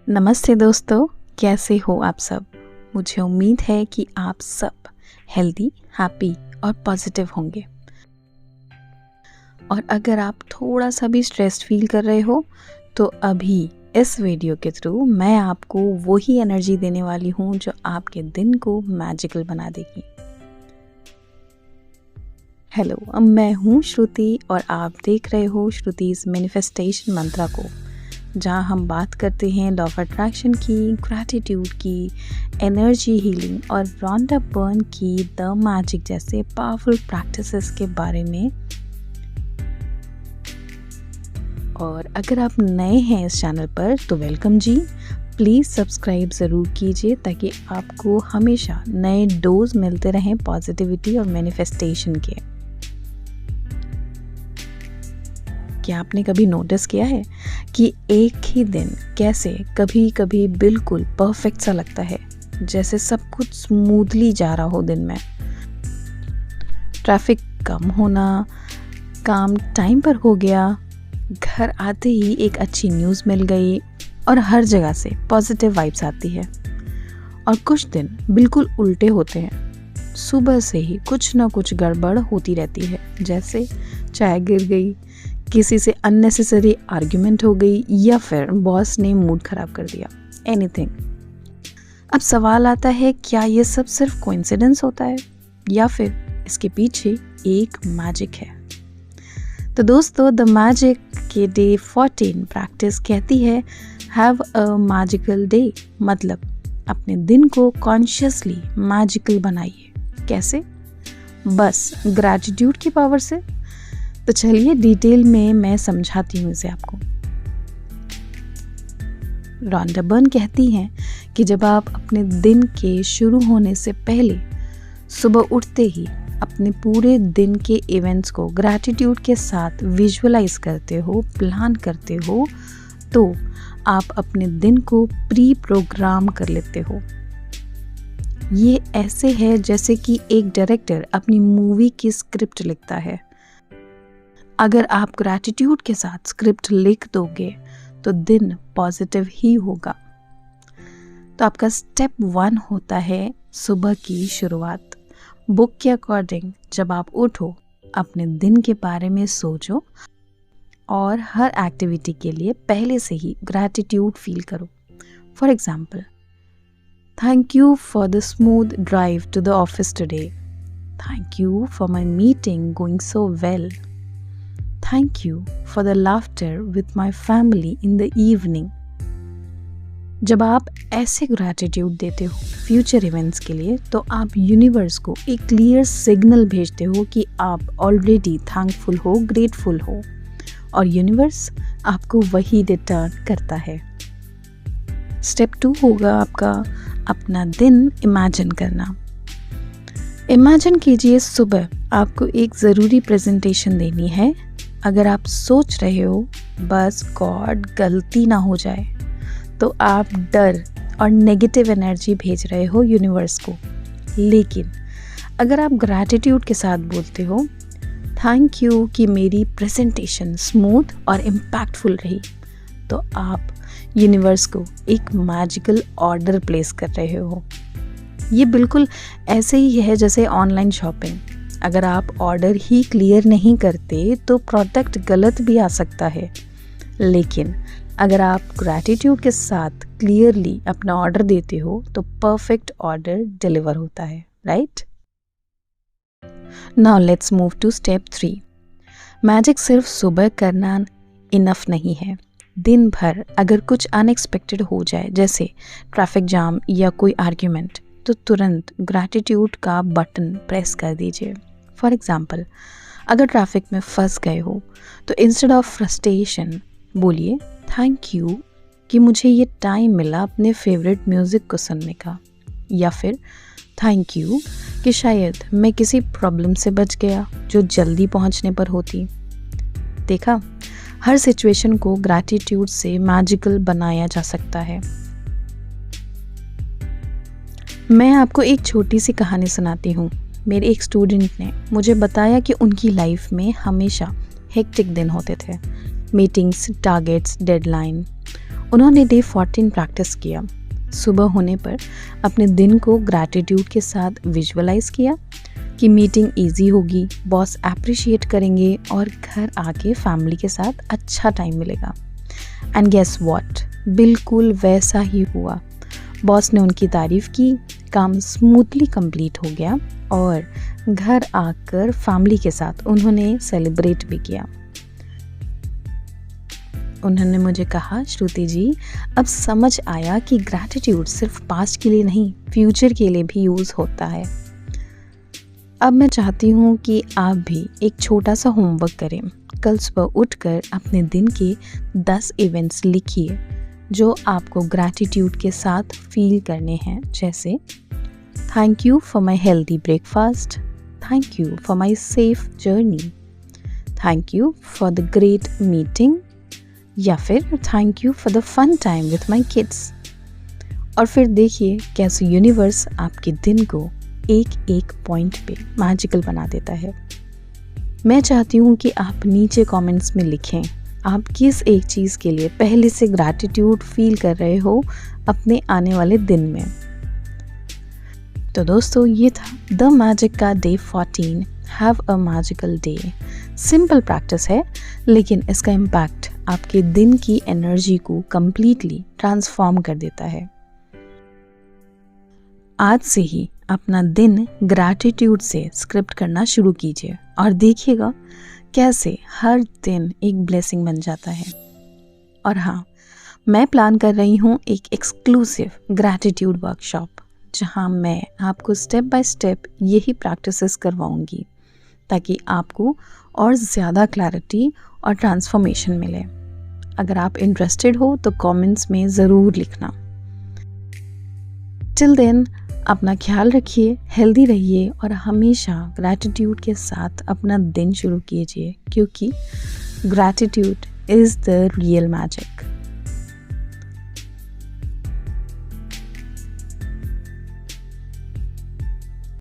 नमस्ते दोस्तों, कैसे हो आप सब। मुझे उम्मीद है कि आप सब हेल्दी, हैप्पी और पॉजिटिव होंगे। और अगर आप थोड़ा सा भी स्ट्रेस्ड फील कर रहे हो तो अभी इस वीडियो के थ्रू मैं आपको वही एनर्जी देने वाली हूँ जो आपके दिन को मैजिकल बना देगी। हेलो, मैं हूँ श्रुति और आप देख रहे हो श्रुति's मैनिफेस्टेशन मंत्रा को, जहाँ हम बात करते हैं लॉ ऑफ अट्रैक्शन की, ग्रैटिट्यूड की, एनर्जी हीलिंग और रॉन्डा बर्न की द मैजिक जैसे पावरफुल प्रैक्टिसेस के बारे में। और अगर आप नए हैं इस चैनल पर तो वेलकम जी। प्लीज़ सब्सक्राइब ज़रूर कीजिए ताकि आपको हमेशा नए डोज मिलते रहें पॉजिटिविटी और मैनिफेस्टेशन के। क्या आपने कभी नोटिस किया है कि एक ही दिन कैसे कभी कभी बिल्कुल परफेक्ट सा लगता है, जैसे सब कुछ स्मूथली जा रहा हो दिन में। ट्रैफिक कम होना, काम टाइम पर हो गया, घर आते ही एक अच्छी न्यूज़ मिल गई और हर जगह से पॉजिटिव वाइब्स आती है। और कुछ दिन बिल्कुल उल्टे होते हैं, सुबह से ही कुछ ना कुछ गड़बड़ होती रहती है, जैसे चाय गिर गई, किसी से अननेसेसरी आर्ग्यूमेंट हो गई या फिर बॉस ने मूड खराब कर दिया, एनीथिंग। अब सवाल आता है, क्या ये सब सिर्फ कोइंसिडेंस होता है या फिर इसके पीछे एक मैजिक है। तो दोस्तों, द मैजिक के डे 14 प्रैक्टिस कहती है हैव अ मैजिकल डे, मतलब अपने दिन को कॉन्शियसली मैजिकल बनाइए। कैसे? बस ग्रैटिट्यूड की पावर से। तो चलिए डिटेल में मैं समझाती हूँ इसे आपको। रॉन्डा बर्न कहती हैं कि जब आप अपने दिन के शुरू होने से पहले सुबह उठते ही अपने पूरे दिन के इवेंट्स को ग्रैटिट्यूड के साथ विजुअलाइज करते हो, प्लान करते हो, तो आप अपने दिन को प्री प्रोग्राम कर लेते हो। ये ऐसे है जैसे कि एक डायरेक्टर अपनी मूवी की स्क्रिप्ट लिखता है। अगर आप ग्रैटिट्यूड के साथ स्क्रिप्ट लिख दोगे तो दिन पॉजिटिव ही होगा। तो आपका स्टेप 1 होता है सुबह की शुरुआत। बुक के अकॉर्डिंग जब आप उठो, अपने दिन के बारे में सोचो और हर एक्टिविटी के लिए पहले से ही ग्रैटिट्यूड फील करो। For example, thank you for the smooth drive to the office today. Thank you for my meeting going so well. Thank you for the laughter with my family in the evening. जब आप ऐसे gratitude देते हो future events के लिए, तो आप universe को एक क्लियर सिग्नल भेजते हो कि आप ऑलरेडी थैंकफुल हो, ग्रेटफुल हो, और यूनिवर्स आपको वही रिटर्न करता है। स्टेप 2 होगा आपका अपना दिन इमेजिन करना। इमेजिन कीजिए सुबह आपको एक ज़रूरी प्रेजेंटेशन देनी है। अगर आप सोच रहे हो बस गॉड गलती ना हो जाए, तो आप डर और नेगेटिव एनर्जी भेज रहे हो यूनिवर्स को। लेकिन अगर आप ग्रैटिट्यूड के साथ बोलते हो थैंक यू कि मेरी प्रेजेंटेशन स्मूथ और इम्पैक्टफुल रही, तो आप यूनिवर्स को एक मैजिकल ऑर्डर प्लेस कर रहे हो। ये बिल्कुल ऐसे ही है जैसे ऑनलाइन शॉपिंग। अगर आप ऑर्डर ही क्लियर नहीं करते तो प्रोडक्ट गलत भी आ सकता है, लेकिन अगर आप ग्रैटिट्यूड के साथ क्लियरली अपना ऑर्डर देते हो तो परफेक्ट ऑर्डर डिलीवर होता है, right? Now let's move to step 3। Magic सिर्फ सुबह करना इनफ नहीं है। दिन भर अगर कुछ अनएक्सपेक्टेड हो जाए, जैसे ट्रैफिक जाम या कोई आर्ग्यूमेंट, तो तुरंत ग्रैटिट्यूड का बटन प्रेस कर दीजिए। फॉर एग्जाम्पल, अगर ट्रैफिक में फंस गए हो तो इंस्टेड ऑफ फ्रस्ट्रेशन बोलिए थैंक यू कि मुझे ये टाइम मिला अपने फेवरेट म्यूज़िक को सुनने का, या फिर थैंक यू कि शायद मैं किसी प्रॉब्लम से बच गया जो जल्दी पहुंचने पर होती। देखा, हर सिचुएशन को ग्रैटिट्यूड से मैजिकल बनाया जा सकता है। मैं आपको एक छोटी सी कहानी सुनाती हूँ। मेरे एक स्टूडेंट ने मुझे बताया कि उनकी लाइफ में हमेशा हेक्टिक दिन होते थे, मीटिंग्स, टारगेट्स, डेडलाइन। उन्होंने डे 14 प्रैक्टिस किया। सुबह होने पर अपने दिन को ग्रैटिट्यूड के साथ विजुअलाइज किया कि मीटिंग इजी होगी, बॉस अप्रिशिएट करेंगे और घर आके फैमिली के साथ अच्छा टाइम मिलेगा। एंड गेस व्हाट, बिल्कुल वैसा ही हुआ। बॉस ने उनकी तारीफ की, काम स्मूथली कंप्लीट हो गया और घर आकर फैमिली के साथ उन्होंने सेलिब्रेट भी किया। उन्होंने मुझे कहा, श्रुति जी, अब समझ आया कि ग्रैटिट्यूड सिर्फ पास्ट के लिए नहीं, फ्यूचर के लिए भी यूज़ होता है। अब मैं चाहती हूँ कि आप भी एक छोटा सा होमवर्क करें। कल सुबह उठकर अपने दिन के 10 इवेंट्स लिखिए जो आपको ग्रैटिट्यूड के साथ फील करने हैं, जैसे thank you for my healthy breakfast, thank you for my safe journey, thank you for the great meeting, या फिर thank you for the fun time with my kids. और फिर देखिए कैसे यूनिवर्स आपके दिन को एक एक पॉइंट पे मैजिकल बना देता है। मैं चाहती हूँ कि आप नीचे कमेंट्स में लिखें आप किस एक चीज़ के लिए पहले से ग्रैटिट्यूड फील कर रहे हो अपने आने वाले दिन में। तो दोस्तों, ये था द मैजिक का day 14, have a magical day. Simple practice है, लेकिन इसका इम्पैक्ट आपके दिन की एनर्जी को कंप्लीटली ट्रांसफॉर्म कर देता है। आज से ही अपना दिन ग्रैटिट्यूड से स्क्रिप्ट करना शुरू कीजिए और देखिएगा कैसे हर दिन एक ब्लेसिंग बन जाता है। और हाँ, मैं प्लान कर रही हूँ एक एक्सक्लूसिव ग्रैटिट्यूड वर्कशॉप, जहाँ मैं आपको स्टेप बाय स्टेप यही प्रैक्टिसेस करवाऊँगी ताकि आपको और ज़्यादा क्लैरिटी और ट्रांसफॉर्मेशन मिले। अगर आप इंटरेस्टेड हो तो कमेंट्स में ज़रूर लिखना। टिल देन, अपना ख्याल रखिए, हेल्दी रहिए और हमेशा ग्रैटिट्यूड के साथ अपना दिन शुरू कीजिए, क्योंकि gratitude is the real magic.